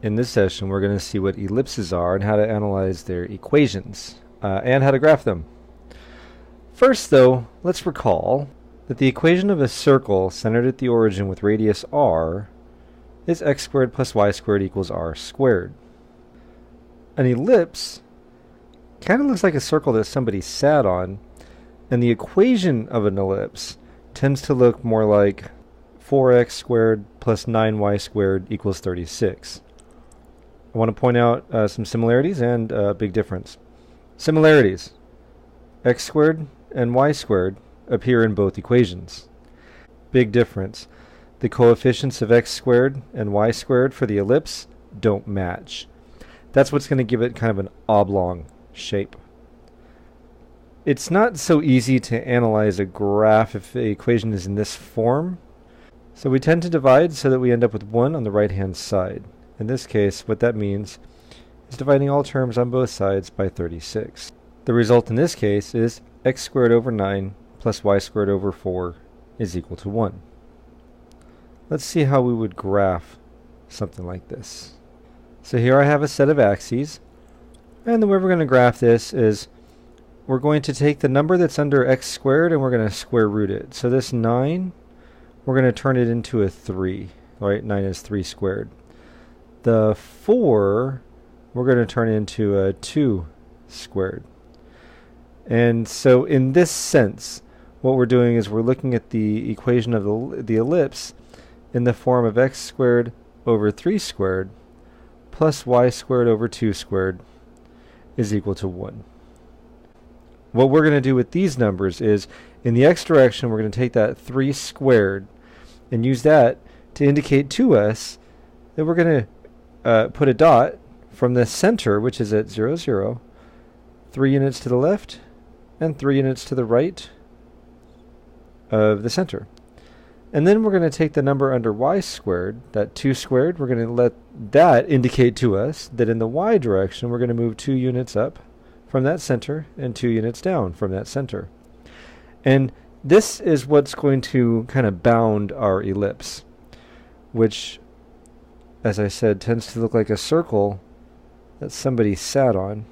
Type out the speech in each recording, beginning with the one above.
In this session, we're going to see what ellipses are and how to analyze their equations, and how to graph them. First, though, let's recall that the equation of a circle centered at the origin with radius r is x squared plus y squared equals r squared. An ellipse kind of looks like a circle that somebody sat on, and the equation of an ellipse tends to look more like 4x squared plus 9y squared equals 36. I want to point out some similarities and a big difference. Similarities. X squared and y squared appear in both equations. Big difference. The coefficients of x squared and y squared for the ellipse don't match. That's what's going to give it kind of an oblong shape. It's not so easy to analyze a graph if the equation is in this form. So we tend to divide so that we end up with 1 on the right-hand side. In this case, what that means is dividing all terms on both sides by 36. The result in this case is x squared over 9 plus y squared over 4 is equal to 1. Let's see how we would graph something like this. So here I have a set of axes, and the way we're going to graph this is we're going to take the number that's under x squared and we're going to square root it. So this 9, we're going to turn it into a 3. Right? 9 is 3 squared. The 4, we're going to turn into a 2 squared. And so in this sense, what we're doing is we're looking at the equation of the ellipse in the form of x squared over 3 squared plus y squared over 2 squared is equal to 1. What we're going to do with these numbers is, in the x direction, we're going to take that 3 squared and use that to indicate to us that we're going to put a dot from the center, which is at 0, 0, 3 units to the left and 3 units to the right of the center. And then we're going to take the number under y squared, that 2 squared, we're going to let that indicate to us that in the y direction we're going to move 2 units up from that center and 2 units down from that center. And this is what's going to kind of bound our ellipse, which, as I said, tends to look like a circle that somebody sat on.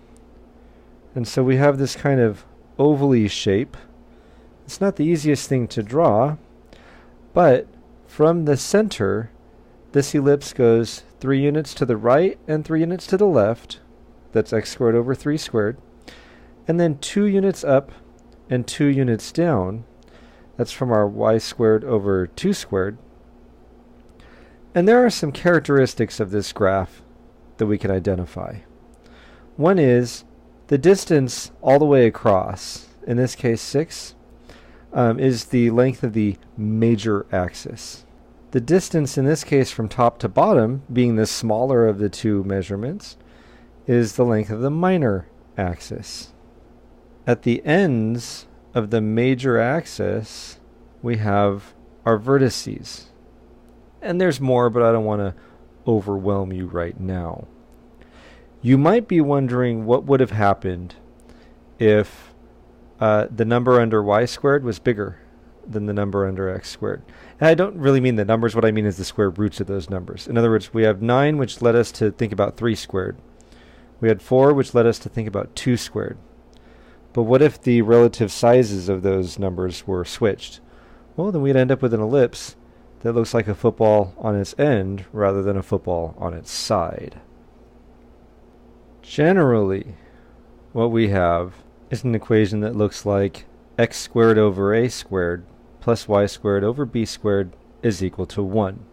And so we have this kind of ovally shape. It's not the easiest thing to draw, but from the center, this ellipse goes 3 units to the right and 3 units to the left. That's x squared over 3 squared. And then 2 units up and 2 units down. That's from our y squared over 2 squared. And there are some characteristics of this graph that we can identify. One is the distance all the way across, in this case 6, is the length of the major axis. The distance in this case from top to bottom, being the smaller of the two measurements, is the length of the minor axis. At the ends of the major axis, we have our vertices. And there's more, but I don't want to overwhelm you right now. You might be wondering what would have happened if the number under y squared was bigger than the number under x squared. And I don't really mean the numbers. What I mean is the square roots of those numbers. In other words, we have 9, which led us to think about 3 squared. We had 4, which led us to think about 2 squared. But what if the relative sizes of those numbers were switched? Well, then we'd end up with an ellipse that looks like a football on its end rather than a football on its side. Generally, what we have is an equation that looks like x squared over a squared plus y squared over b squared is equal to 1.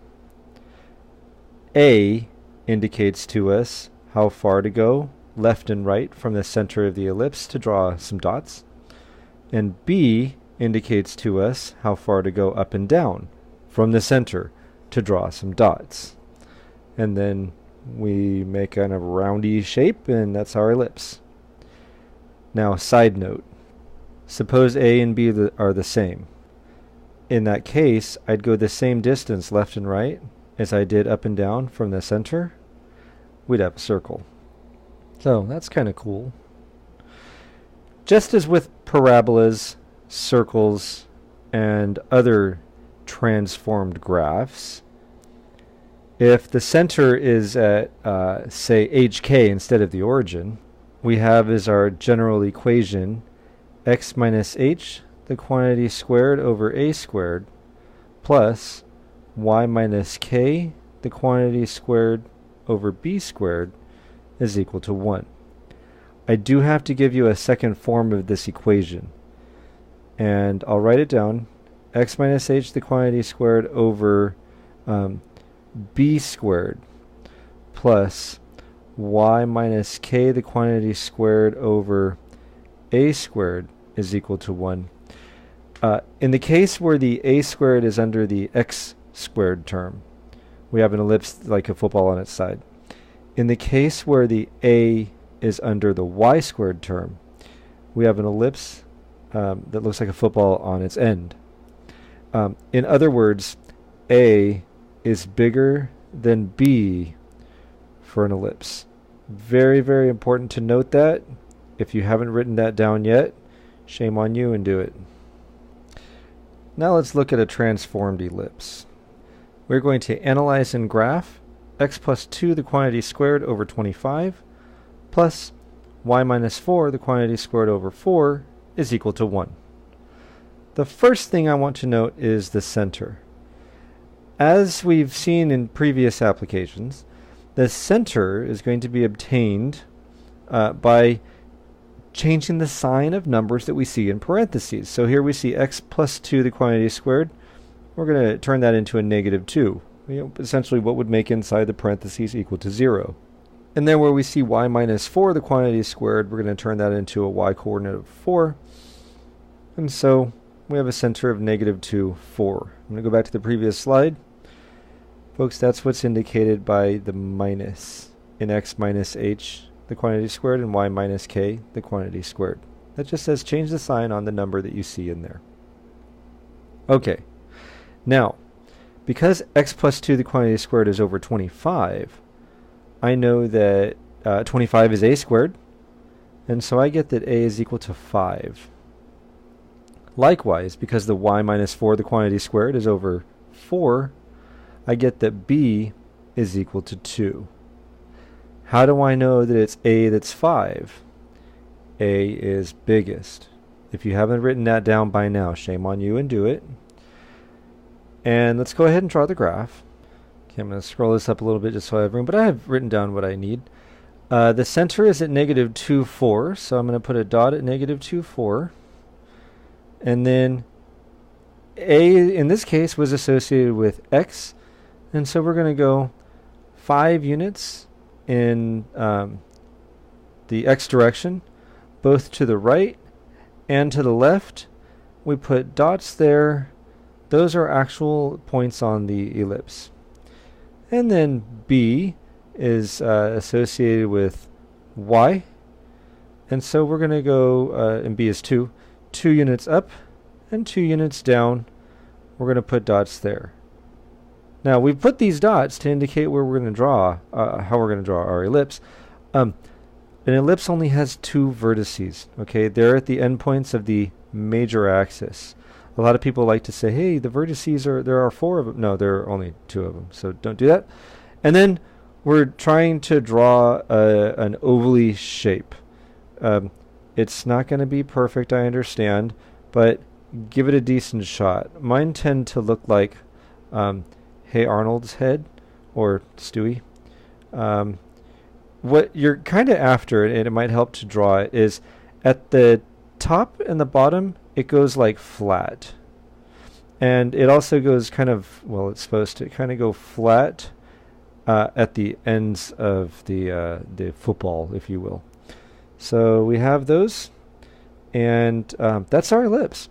A indicates to us how far to go left and right from the center of the ellipse to draw some dots, and b indicates to us how far to go up and down from the center to draw some dots. And then we make kind of a roundy shape, and that's our ellipse. Now, side note, suppose A and B are the same. In that case, I'd go the same distance left and right as I did up and down from the center. We'd have a circle. So that's kind of cool. Just as with parabolas, circles, and other transformed graphs, If the center is at, say, hk instead of the origin, we have as our general equation x minus h, the quantity squared, over a squared, plus y minus k, the quantity squared, over b squared, is equal to 1. I do have to give you a second form of this equation, and I'll write it down. X minus h, the quantity squared, over b squared, plus y minus k, the quantity squared, over a squared, is equal to 1. In the case where the a squared is under the x squared term, we have an ellipse like a football on its side. In the case where the a is under the y squared term, we have an ellipse that looks like a football on its end. In other words, a is bigger than b for an ellipse. Very, very important to note that. If you haven't written that down yet, shame on you, and do it. Now let's look at a transformed ellipse. We're going to analyze and graph x plus 2, the quantity squared, over 25, plus y minus 4, the quantity squared, over 4, is equal to 1. The first thing I want to note is the center. As we've seen in previous applications, the center is going to be obtained by changing the sign of numbers that we see in parentheses. So here we see x plus 2, the quantity squared. We're going to turn that into a negative 2. Essentially what would make inside the parentheses equal to 0. And then where we see y minus 4, the quantity squared, we're going to turn that into a y coordinate of 4. And so we have a center of negative 2, 4. I'm going to go back to the previous slide. Folks, that's what's indicated by the minus in x minus h, the quantity squared, and y minus k, the quantity squared. That just says change the sign on the number that you see in there. Okay, now, because x plus 2, the quantity squared, is over 25, I know that 25 is a squared, and so I get that a is equal to 5. Likewise, because the y minus 4, the quantity squared, is over 4, I get that b is equal to 2. How do I know that it's a that's 5? A is biggest. If you haven't written that down by now, shame on you, and do it. And let's go ahead and draw the graph. Okay, I'm going to scroll this up a little bit just so I have room, but I have written down what I need. The center is at negative 2, 4, so I'm going to put a dot at negative 2, 4. And then a, in this case, was associated with x, and so we're going to go 5 units in the x direction, both to the right and to the left. We put dots there. Those are actual points on the ellipse. And then b is associated with y, and so we're going to go, and b is 2 units up and 2 units down. We're going to put dots there. Now we've put these dots to indicate where we're going to draw, how we're going to draw our ellipse. An ellipse only has 2 vertices. Okay, they're at the endpoints of the major axis. A lot of people like to say, hey, the vertices there are 4 of them. No, there are only 2 of them, so don't do that. And then we're trying to draw an ovally shape. It's not going to be perfect, I understand, but give it a decent shot. Mine tend to look like Hey Arnold's head, or Stewie. What you're kind of after, and it might help to draw it, is at the top and the bottom, it goes like flat. And it also goes kind of, well, it's supposed to kind of go flat at the ends of the football, if you will. So we have those, and that's our ellipse.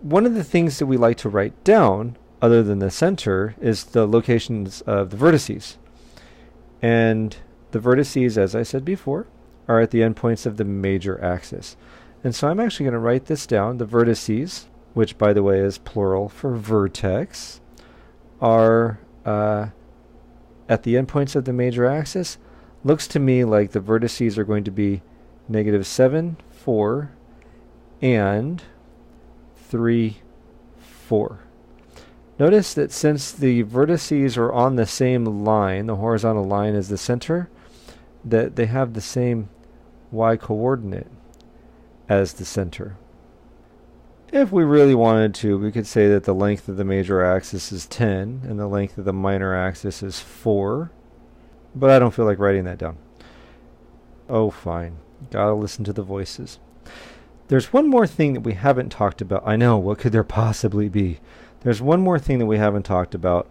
One of the things that we like to write down, other than the center, is the locations of the vertices. And the vertices, as I said before, are at the endpoints of the major axis. And so I'm actually going to write this down. The vertices, which by the way is plural for vertex, are at the endpoints of the major axis. Looks to me like the vertices are going to be negative 7, 4, and 3, 4. Notice that since the vertices are on the same line, the horizontal line as the center, that they have the same y coordinate as the center. If we really wanted to, we could say that the length of the major axis is 10 and the length of the minor axis is 4, but I don't feel like writing that down. Oh, fine. Gotta listen to the voices. There's one more thing that we haven't talked about. I know, what could there possibly be? There's one more thing that we haven't talked about,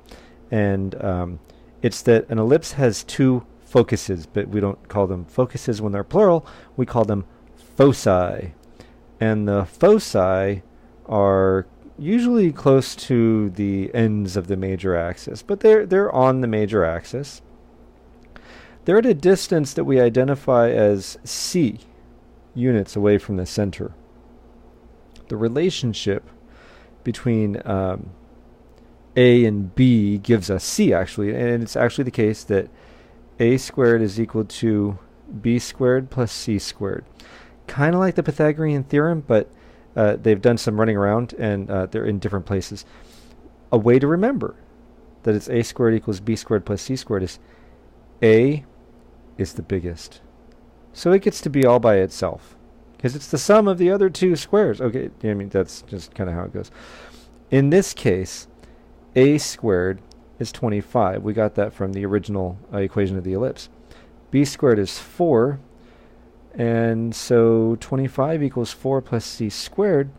and it's that an ellipse has two focuses, but we don't call them focuses when they're plural. We call them foci. And the foci are usually close to the ends of the major axis, but they're on the major axis. They're at a distance that we identify as c units away from the center. The relationship between A and B gives us C, actually, and it's actually the case that A squared is equal to B squared plus C squared. Kind of like the Pythagorean theorem, but they've done some running around, and they're in different places. A way to remember that it's A squared equals B squared plus C squared is A is the biggest. So it gets to be all by itself, because it's the sum of the other two squares. Okay, I mean, that's just kind of how it goes. In this case, A squared is 25. We got that from the original equation of the ellipse. B squared is 4, and so 25 equals 4 plus C squared.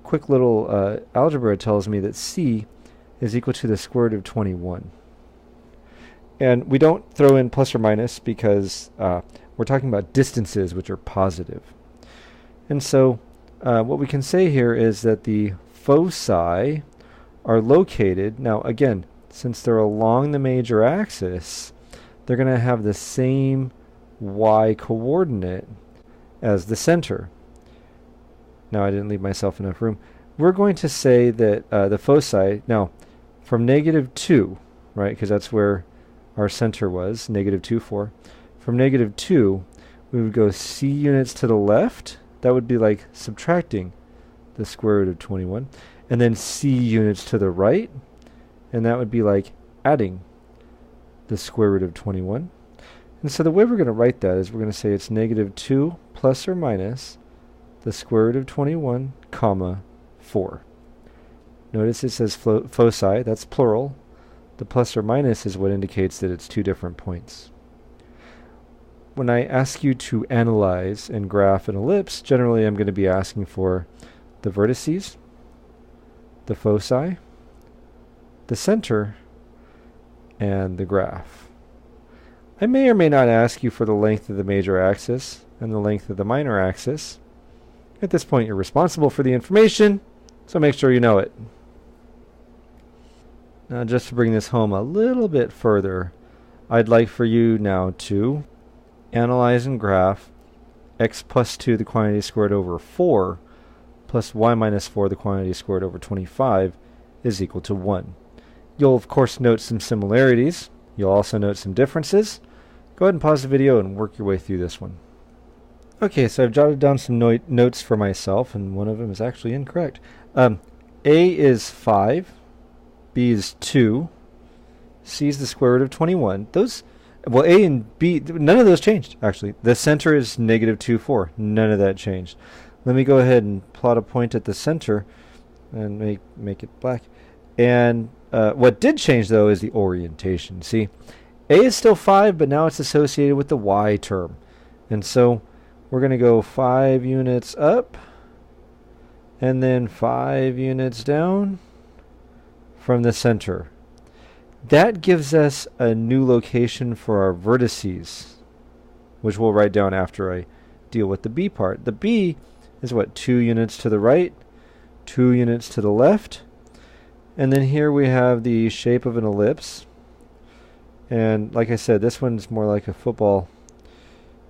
Quick little algebra tells me that C is equal to the square root of 21. And we don't throw in plus or minus because we're talking about distances which are positive. And so what we can say here is that the foci are located, now again, since they're along the major axis, they're going to have the same y coordinate as the center. Now I didn't leave myself enough room. We're going to say that the foci, now from -2, right, because that's where our center was, -2, 4. From -2, we would go C units to the left. That would be like subtracting the square root of 21. And then C units to the right, and that would be like adding the square root of 21. And so the way we're going to write that is we're going to say it's -2 plus or minus the square root of 21, comma, 4. Notice it says foci, that's plural. The plus or minus is what indicates that it's two different points. When I ask you to analyze and graph an ellipse, generally I'm going to be asking for the vertices, the foci, the center, and the graph. I may or may not ask you for the length of the major axis and the length of the minor axis. At this point, you're responsible for the information, so make sure you know it. Now, just to bring this home a little bit further, I'd like for you now to analyze and graph x plus 2 the quantity squared over 4 plus y minus 4 the quantity squared over 25 is equal to 1. You'll of course note some similarities. You'll also note some differences. Go ahead and pause the video and work your way through this one. Okay, so I've jotted down some notes for myself, and one of them is actually incorrect. A is 5, B is 2, C is the square root of 21. Those, well, A and B, none of those changed, actually. The center is -2, 4. None of that changed. Let me go ahead and plot a point at the center and make it black. And what did change, though, is the orientation. See, A is still 5, but now it's associated with the y term. And so we're going to go 5 units up and then 5 units down from the center. That gives us a new location for our vertices, which we'll write down after I deal with the B part. The B is what, 2 units to the right, 2 units to the left, and then here we have the shape of an ellipse. And like I said, this one's more like a football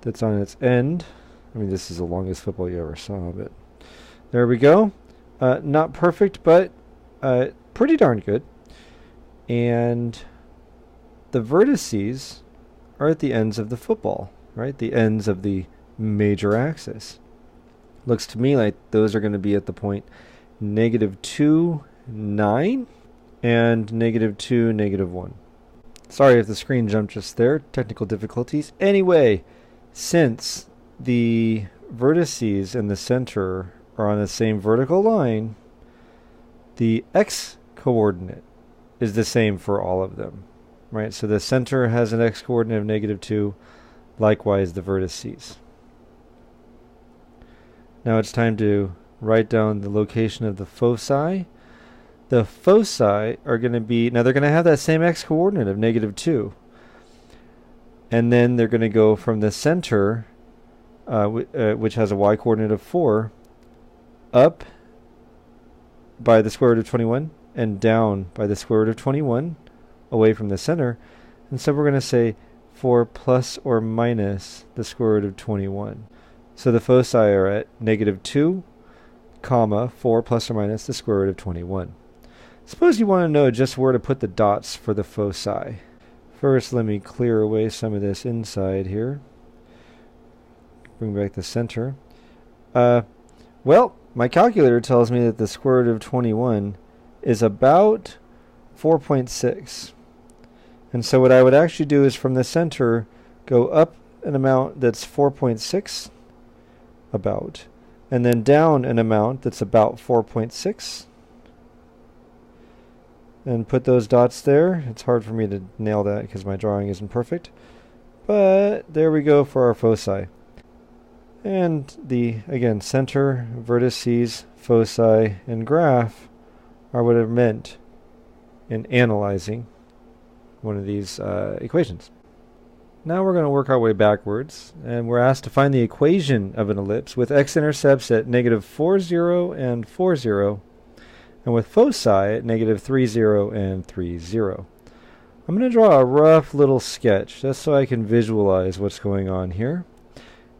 that's on its end. I mean, this is the longest football you ever saw, but there we go. Not perfect, but pretty darn good. And the vertices are at the ends of the football, right? The ends of the major axis. Looks to me like those are going to be at the point -2, 9. and negative 2, negative 1. Sorry if the screen jumped just there. Technical difficulties. Anyway, since the vertices in the center are on the same vertical line, the x-coordinate is the same for all of them, right? So the center has an x-coordinate of negative 2, likewise the vertices. Now it's time to write down the location of the foci. The foci are going to be, now they're going to have that same x-coordinate of negative 2. And then they're going to go from the center, which has a y-coordinate of 4, up by the square root of 21, and down by the square root of 21, away from the center. And so we're going to say 4 plus or minus the square root of 21. So the foci are at negative 2, comma, 4 plus or minus the square root of 21. Suppose you want to know just where to put the dots for the foci. First, let me clear away some of this inside here. Bring back the center. Well, my calculator tells me that the square root of 21 is about 4.6. And so what I would actually do is from the center, go up an amount that's 4.6, about, and then down an amount that's about 4.6. And put those dots there. It's hard for me to nail that because my drawing isn't perfect. But there we go for our foci. And the, again, center, vertices, foci, and graph are what are meant in analyzing one of these equations. Now we're going to work our way backwards, and we're asked to find the equation of an ellipse with x-intercepts at negative 4, 0, and 4, 0, and with foci at negative 3, 0, and 3, 0. I'm going to draw a rough little sketch just so I can visualize what's going on here.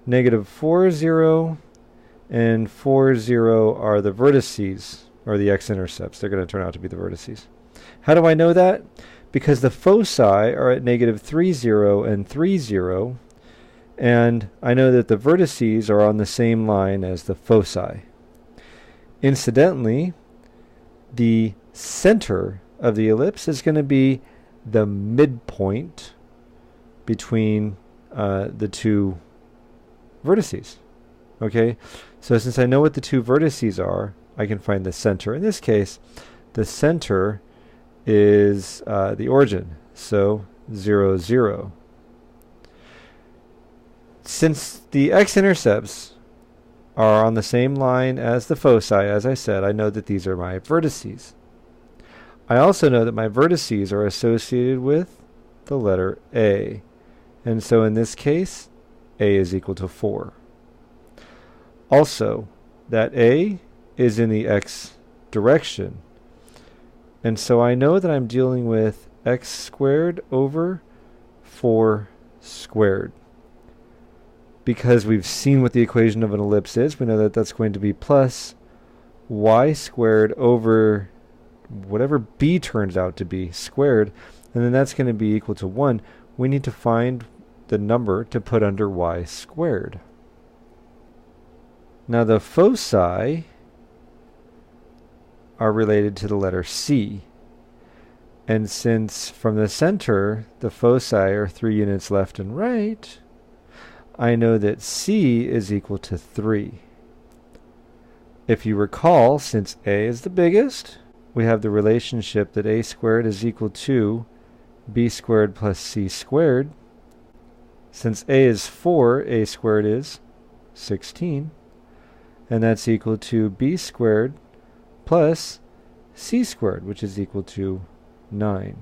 Negative 4, 0, and 4, 0 are the vertices, or the x-intercepts. They're going to turn out to be the vertices. How do I know that? Because the foci are at negative 3, 0, and 3, 0, and I know that the vertices are on the same line as the foci. Incidentally, the center of the ellipse is going to be the midpoint between the two vertices. Okay, so since I know what the two vertices are, I can find the center. In this case, the center is the origin, so 0, 0. Since the x-intercepts are on the same line as the foci, as I said, I know that these are my vertices. I also know that my vertices are associated with the letter A. And so in this case, A is equal to 4. Also, that A is in the x direction. And so I know that I'm dealing with x squared over 4 squared. Because we've seen what the equation of an ellipse is, we know that that's going to be plus y squared over whatever b turns out to be squared, and then that's going to be equal to 1. We need to find the number to put under y squared. Now the foci are related to the letter C. And since from the center the foci are 3 units left and right, I know that C is equal to 3. If you recall, since A is the biggest, we have the relationship that A squared is equal to B squared plus C squared. Since A is 4, A squared is 16. And that's equal to B squared plus C squared, which is equal to 9.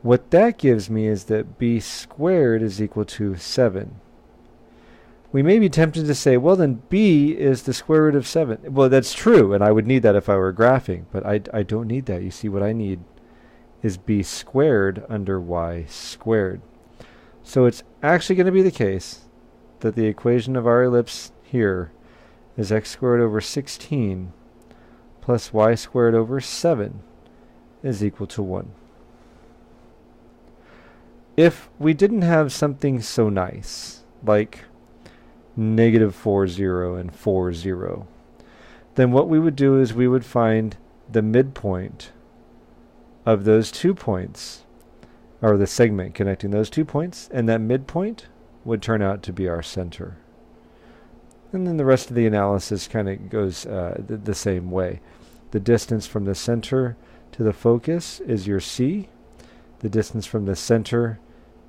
What that gives me is that B squared is equal to 7. We may be tempted to say, well, then B is the square root of 7. Well, that's true, and I would need that if I were graphing, but I don't need that. You see, what I need is B squared under y squared. So it's actually going to be the case that the equation of our ellipse here is x squared over 16 plus y squared over 7 is equal to 1. If we didn't have something so nice, like negative 4, 0 and 4, 0, then what we would do is we would find the midpoint of those 2 points, or the segment connecting those 2 points, and that midpoint would turn out to be our center. And then the rest of the analysis kind of goes the same way. The distance from the center to the focus is your C. The distance from the center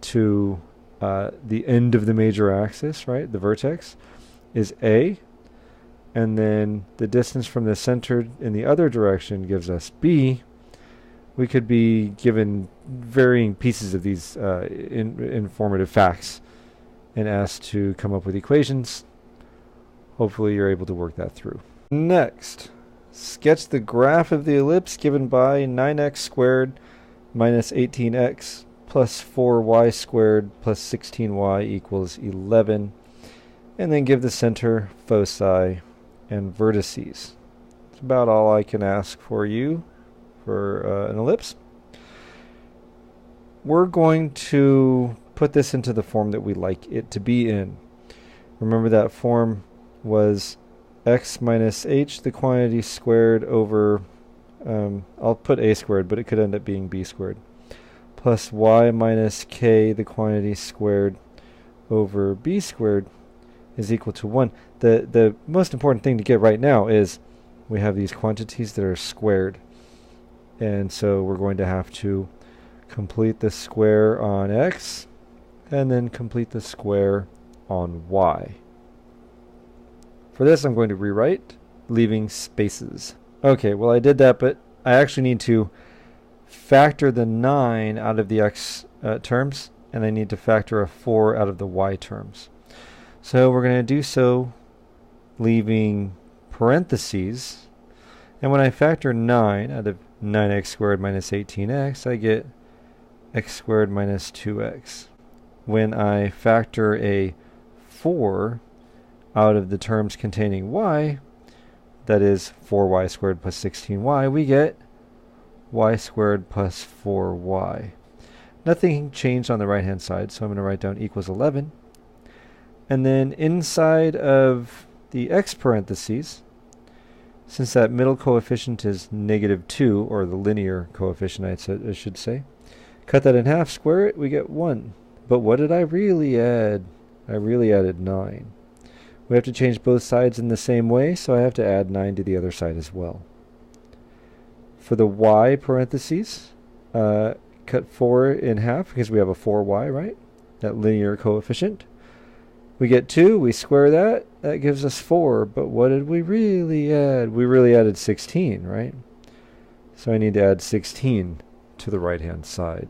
to the end of the major axis, right, the vertex, is A. And then the distance from the center in the other direction gives us B. We could be given varying pieces of these informative facts and asked to come up with equations. Hopefully you're able to work that through. Next, sketch the graph of the ellipse given by 9x squared minus 18x plus 4y squared plus 16y equals 11. And then give the center, foci, and vertices. That's about all I can ask for you for an ellipse. We're going to put this into the form that we like it to be in. Remember that form was x minus h, the quantity squared, over, I'll put a squared, but it could end up being b squared, plus y minus k, the quantity squared, over b squared is equal to 1. The most important thing to get right now is we have these quantities that are squared. And so we're going to have to complete the square on x and then complete the square on y. For this, I'm going to rewrite, leaving spaces. Okay, well I did that, but I actually need to factor the 9 out of the x terms, and I need to factor a 4 out of the y terms. So we're going to do so leaving parentheses, and when I factor 9 out of 9x squared minus 18x, I get x squared minus 2x. When I factor a 4 out of the terms containing y, that is 4y squared plus 16y, we get y squared plus 4y. Nothing changed on the right hand side, so I'm going to write down equals 11. And then inside of the x parentheses, since that middle coefficient is -2, or the linear coefficient I should say, cut that in half, square it, we get 1. But what did I really add? I really added 9. We have to change both sides in the same way, so I have to add 9 to the other side as well. For the y parentheses, cut 4 in half because we have a 4y, right? That linear coefficient. We get 2, we square that, that gives us 4, but what did we really add? We really added 16, right? So I need to add 16 to the right-hand side.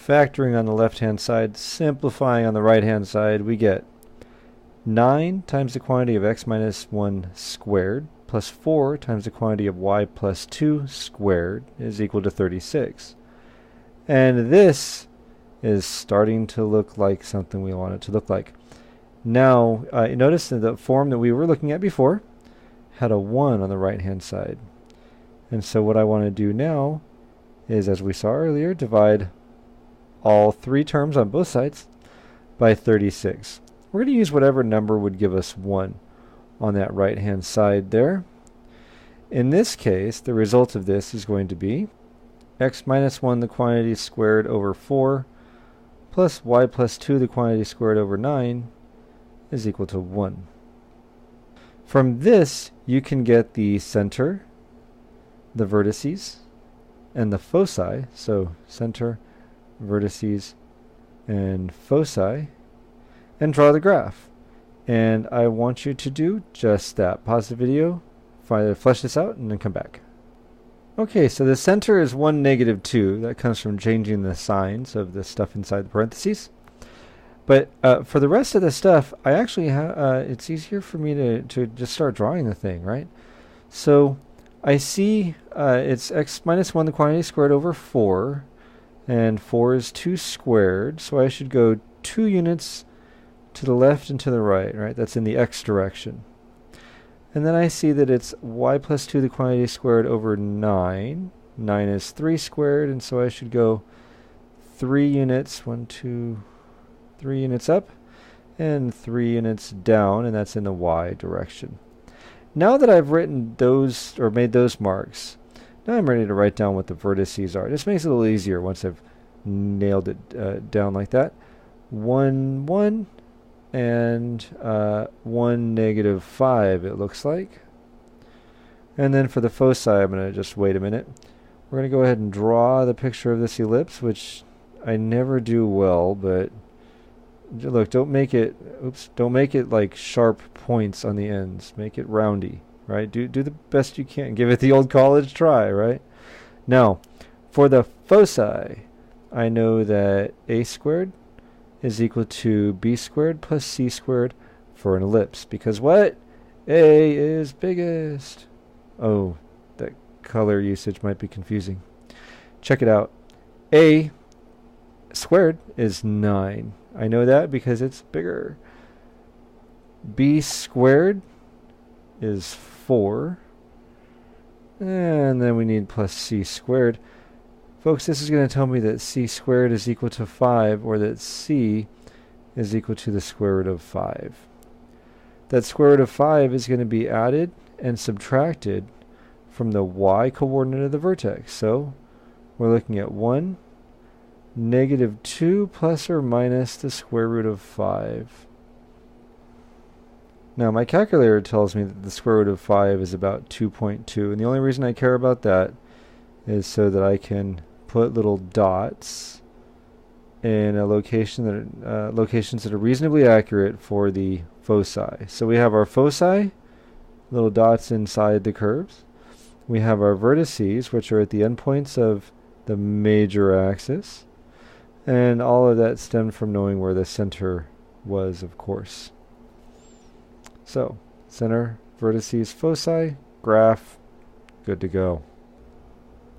Factoring on the left-hand side, simplifying on the right-hand side, we get 9 times the quantity of x minus 1 squared plus 4 times the quantity of y plus 2 squared is equal to 36. And this is starting to look like something we want it to look like. Now, notice that the form that we were looking at before had a 1 on the right-hand side. And so what I want to do now is, as we saw earlier, divide all 3 terms on both sides by 36. We're going to use whatever number would give us 1 on that right-hand side there. In this case, the result of this is going to be x minus 1, the quantity squared, over 4, plus y plus 2, the quantity squared, over 9, is equal to 1. From this, you can get the center, the vertices, and the foci. So center, vertices, and foci, and draw the graph. And I want you to do just that. Pause the video, flesh this out, and then come back. Okay, so the center is 1, -2. That comes from changing the signs of the stuff inside the parentheses. But for the rest of the stuff, I actually it's easier for me to just start drawing the thing, right? So I see it's x minus 1, the quantity squared, over 4. And 4 is 2 squared, so I should go 2 units to the left and to the right, right? That's in the x direction. And then I see that it's y plus 2, the quantity squared, over 9. 9 is 3 squared, and so I should go 3 units, 1, 2, 3 units up, and 3 units down, and that's in the y direction. Now that I've written those, or made those marks, Now I'm ready to write down what the vertices are. This makes it a little easier once I've nailed it down like that. 1, 1, and 1, -5, it looks like. And then for the foci, I'm going to just wait a minute. We're going to go ahead and draw the picture of this ellipse, which I never do well, but look, don't make it like sharp points on the ends. Make it roundy, right? Do the best you can. Give it the old college try, right? Now, for the foci, I know that a squared is equal to b squared plus c squared for an ellipse. Because what? A is biggest. Oh, that color usage might be confusing. Check it out. A squared is 9. I know that because it's bigger. B squared is 4. And then we need plus c squared. Folks, this is going to tell me that c squared is equal to 5, or that c is equal to the square root of 5. That square root of 5 is going to be added and subtracted from the y coordinate of the vertex. So we're looking at 1, -2 plus or minus the square root of 5. Now my calculator tells me that the square root of 5 is about 2.2, and the only reason I care about that is so that I can put little dots in a location that locations that are reasonably accurate for the foci. So we have our foci, little dots inside the curves. We have our vertices, which are at the endpoints of the major axis. And all of that stemmed from knowing where the center was, of course. So, center, vertices, foci, graph, good to go.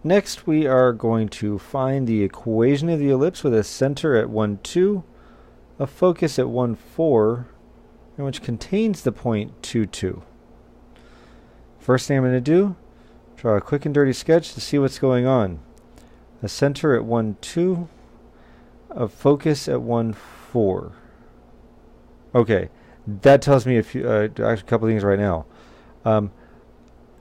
Next, we are going to find the equation of the ellipse with a center at 1, 2, a focus at 1, 4, and which contains the point 2, 2. First thing I'm going to do, draw a quick and dirty sketch to see what's going on. A center at 1, 2, a focus at 1, 4. Okay, that tells me actually a couple things right now.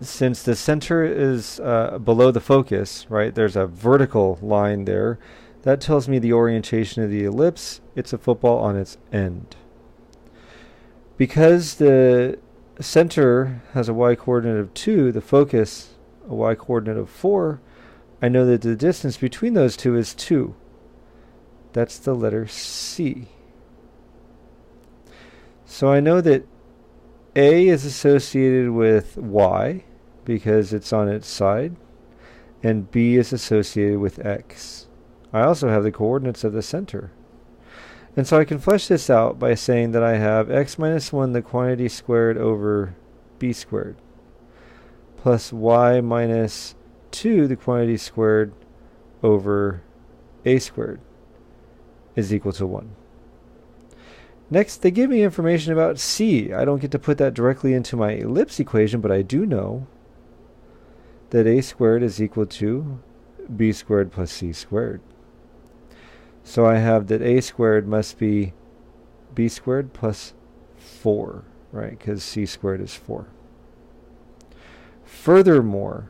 Since the center is below the focus, right, there's a vertical line there. That tells me the orientation of the ellipse. It's a football on its end. Because the center has a y-coordinate of 2, the focus a y-coordinate of 4, I know that the distance between those two is 2. That's the letter C. So I know that A is associated with y, because it's on its side, and B is associated with x. I also have the coordinates of the center. And so I can flesh this out by saying that I have x minus 1, the quantity squared, over b squared, plus y minus 2, the quantity squared, over a squared, is equal to 1. Next, they give me information about c. I don't get to put that directly into my ellipse equation, but I do know that a squared is equal to b squared plus c squared. So I have that a squared must be b squared plus 4, right? Because c squared is 4. Furthermore,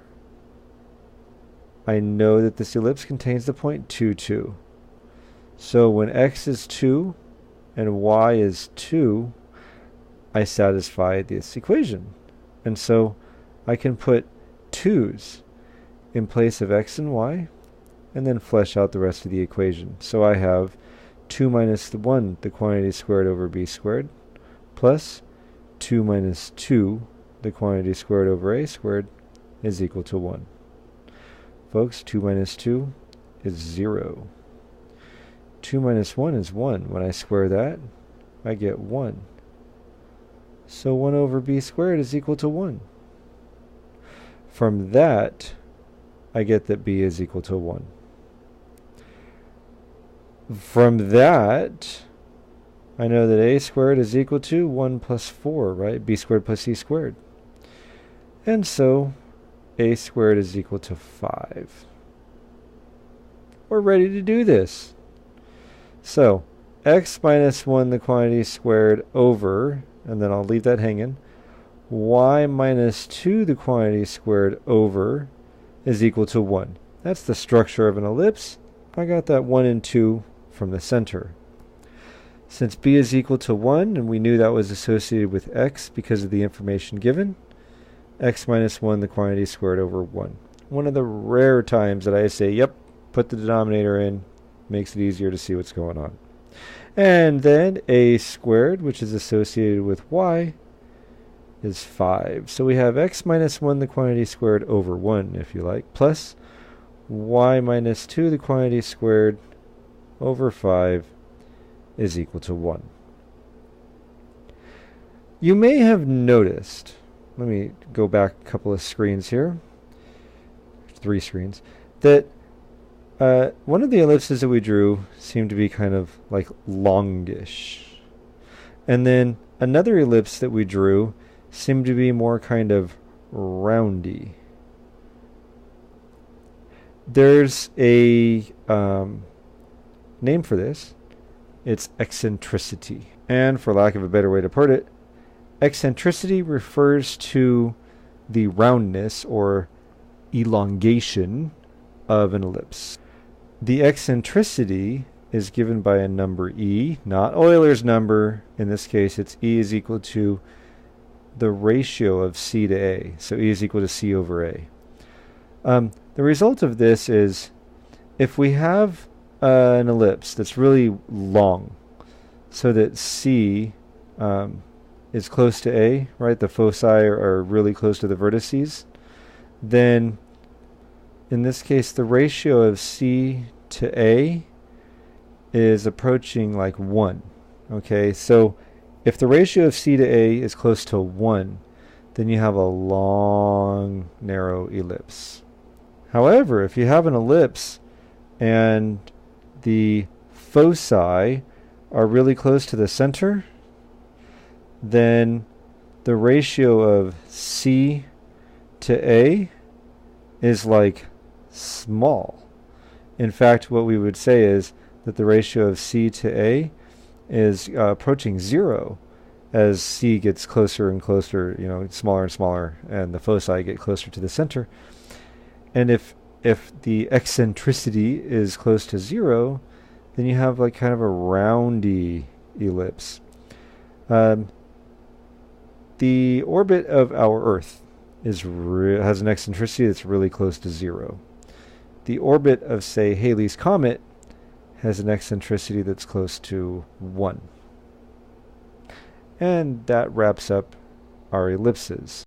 I know that this ellipse contains the point 2, 2. So when x is 2 and y is 2, I satisfy this equation. And so I can put 2's in place of x and y, and then flesh out the rest of the equation. So I have 2 minus 1, the quantity squared, over b squared, plus 2 minus 2, the quantity squared, over a squared, is equal to 1. Folks, 2 minus 2 is 0. 2 minus 1 is 1. When I square that, I get 1. So 1 over b squared is equal to 1. From that, I get that b is equal to 1. From that, I know that a squared is equal to 1 plus 4, right? B squared plus c squared. And so a squared is equal to 5. We're ready to do this. So x minus 1, the quantity squared, over, and then I'll leave that hanging, y minus 2, the quantity squared, over, is equal to 1. That's the structure of an ellipse. I got that 1 and 2 from the center. Since b is equal to 1, and we knew that was associated with x because of the information given, x minus 1, the quantity squared over 1. One of the rare times that I say, yep, put the denominator in, makes it easier to see what's going on. And then a squared, which is associated with y, is 5. So we have x minus 1, the quantity squared over 1, if you like, plus y minus 2, the quantity squared over 5 is equal to 1. You may have noticed, let me go back a couple of screens here, 3 screens, that one of the ellipses that we drew seemed to be kind of like longish. And then another ellipse that we drew seemed to be more kind of roundy. There's a name for this. It's eccentricity. And for lack of a better way to put it, eccentricity refers to the roundness or elongation of an ellipse. The eccentricity is given by a number e, not Euler's number. In this case, it's e is equal to the ratio of c to a. So e is equal to c over a. The result of this is if we have an ellipse that's really long, so that c is close to a, right? The foci are really close to the vertices, then in this case, the ratio of c to a is approaching like 1. Okay, so if the ratio of c to a is close to 1, then you have a long, narrow ellipse. However, if you have an ellipse and the foci are really close to the center, then the ratio of c to a is like small. In fact, what we would say is that the ratio of c to a is approaching 0 as c gets closer and closer, smaller and smaller, and the foci get closer to the center. And if the eccentricity is close to 0, then you have like kind of a roundy ellipse. The orbit of our Earth has an eccentricity that's really close to 0. The orbit of, say, Halley's Comet has an eccentricity that's close to 1. And that wraps up our ellipses.